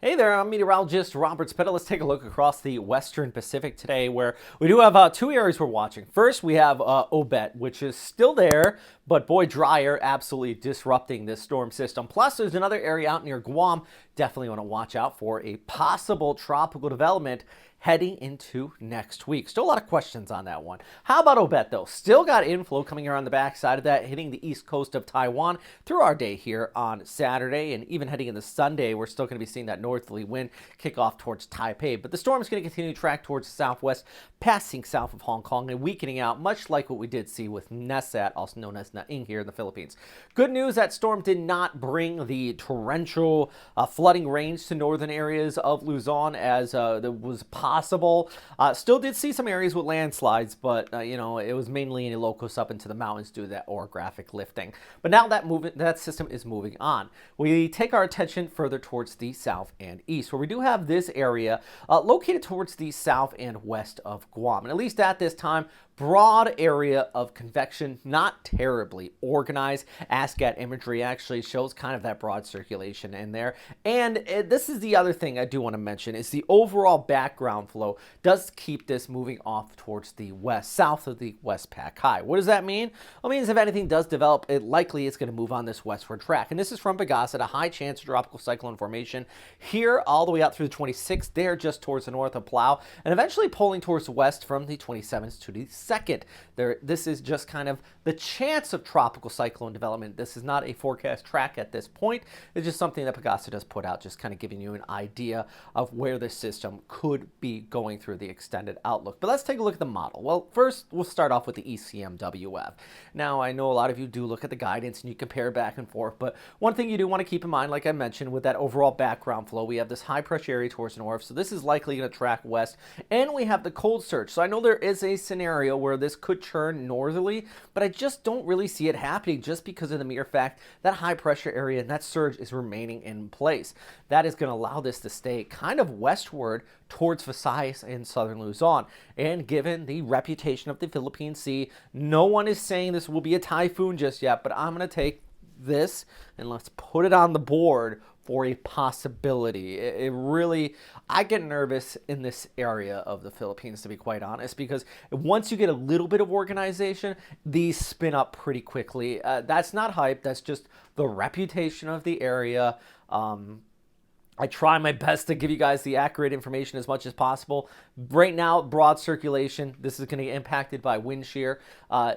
Hey there, I'm meteorologist Robert Spetta. Let's take a look across the Western Pacific today, where we do have two areas we're watching. First, we have Obet, which is still there, but boy, drier, absolutely disrupting this storm system. Plus, there's another area out near Guam. Definitely want to watch out for a possible tropical development heading into next week. Still a lot of questions on that one. How about Obet, though? Still got inflow coming around the backside of that, hitting the east coast of Taiwan through our day here on Saturday, and even heading into Sunday, we're still going to be seeing that northerly wind kick off towards Taipei. But the storm is going to continue to track towards the southwest, passing south of Hong Kong and weakening out, much like what we did see with Nesat, also known as Naing here in the Philippines. Good news, that storm did not bring the torrential flooding rains to northern areas of Luzon as there was possible. Still did see some areas with landslides, but it was mainly in locus up into the mountains due to that orographic lifting. But now that system is moving on. We take our attention further towards the south and east, where we do have this area located towards the south and west of Guam. And at least at this time, broad area of convection, not terribly organized. ASCAT imagery actually shows kind of that broad circulation in there. And this is the other thing I do want to mention is the overall background flow does keep this moving off towards the west, south of the Westpac High. What does that mean? Well, it means if anything does develop, it likely is going to move on this westward track. And this is from Pagasa, a high chance of tropical cyclone formation here all the way out through the 26th, there just towards the north of Palau, and eventually pulling towards the west from the 27th to the 2nd. This is just kind of the chance of tropical cyclone development. This is not a forecast track at this point. It's just something that Pagasa does put out, just kind of giving you an idea of where the system could be going through the extended outlook. But let's take a look at the model. Well, first, we'll start off with the ECMWF. Now, I know a lot of you do look at the guidance and you compare back and forth, but one thing you do want to keep in mind, like I mentioned, with that overall background flow, we have this high pressure area towards the north, so this is likely going to track west, and we have the cold surge. So I know there is a scenario where this could turn northerly, but I just don't really see it happening just because of the mere fact that high pressure area and that surge is remaining in place. That is going to allow this to stay kind of westward towards Visayas and southern Luzon. And given the reputation of the Philippine Sea, no one is saying this will be a typhoon just yet, but I'm going to take this and let's put it on the board for a possibility. It really, I get nervous in this area of the Philippines, to be quite honest, because once you get a little bit of organization, these spin up pretty quickly. That's not hype. That's just the reputation of the area. I try my best to give you guys the accurate information as much as possible. Right now, broad circulation. This is going to get impacted by wind shear.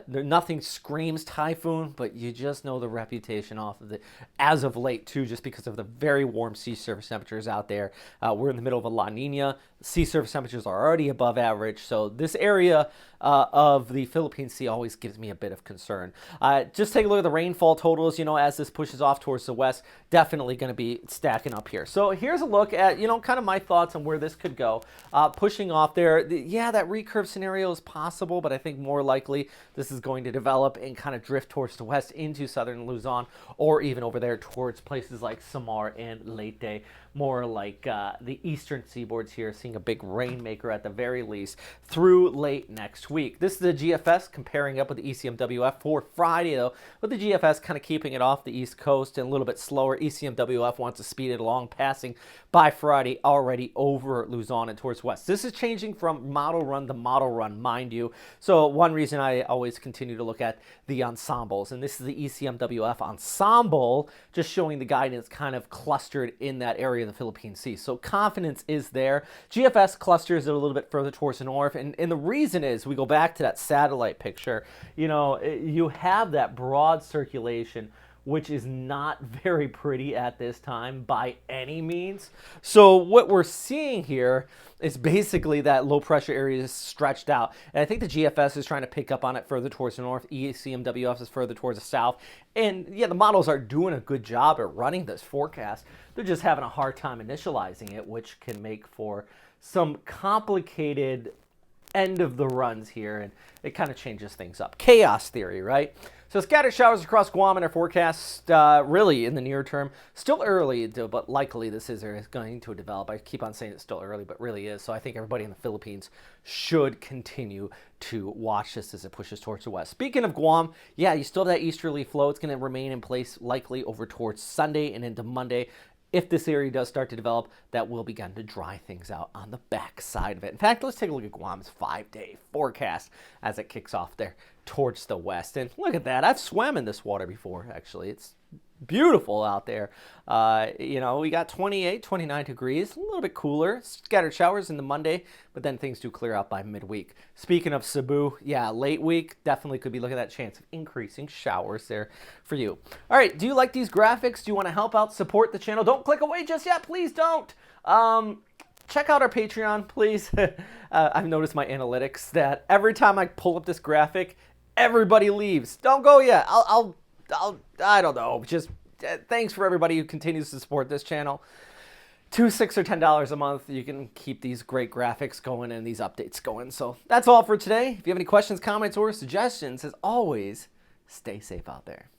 Nothing screams typhoon, but you just know the reputation off of it as of late, too, just because of the very warm sea surface temperatures out there. We're in the middle of a La Nina. Sea surface temperatures are already above average, so this area of the Philippine Sea always gives me a bit of concern. Just take a look at the rainfall totals, as this pushes off towards the west, definitely going to be stacking up here. So here's a look at, kind of my thoughts on where this could go. Pushing off there, yeah, that recurve scenario is possible, but I think more likely this is going to develop and kind of drift towards the west into southern Luzon, or even over there towards places like Samar and Leyte, more like the eastern seaboards here, seeing a big rainmaker at the very least through late next week. This is the GFS comparing up with the ECMWF for Friday, though, with the GFS kind of keeping it off the east coast and a little bit slower. ECMWF wants to speed it along, passing by Friday already over Luzon and towards west. This is changing from model run to model run, mind you. So one reason I always continue to look at the ensembles, and this is the ECMWF ensemble, just showing the guidance kind of clustered in that area of the Philippine Sea. So confidence is there. GFS clusters it a little bit further towards the north, and the reason is, we go back to that satellite picture, you have that broad circulation, which is not very pretty at this time by any means. So what we're seeing here is basically that low pressure area is stretched out. And I think the GFS is trying to pick up on it further towards the north. ECMWF is further towards the south. And yeah, the models are doing a good job at running this forecast. They're just having a hard time initializing it, which can make for some complicated end of the runs here, and it kind of changes things up. Chaos theory, right? So scattered showers across Guam in our forecast, really in the near term. Still early, but likely this is going to develop. I keep on saying it's still early, but really is. So I think everybody in the Philippines should continue to watch this as it pushes towards the west. Speaking of Guam, yeah, you still have that easterly flow. It's going to remain in place likely over towards Sunday and into Monday. if this area does start to develop, that will begin to dry things out on the back side of it. In fact, let's take a look at Guam's 5-day forecast as it kicks off there towards the west. And look at that. I've swam in this water before, actually. It's beautiful out there. You know, we got 28, 29 degrees, a little bit cooler, scattered showers in the Monday, but then things do clear out by midweek. Speaking of Cebu, yeah, late week, definitely could be looking at that chance of increasing showers there for you. All right, do you like these graphics? Do you want to help out, support the channel? Don't click away just yet, please don't. Check out our Patreon, please. I've noticed my analytics that every time I pull up this graphic, everybody leaves. Don't go yet. I don't know. Just thanks for everybody who continues to support this channel. $2, $6, or $10 a month. You can keep these great graphics going and these updates going. So that's all for today. If you have any questions, comments, or suggestions, as always, stay safe out there.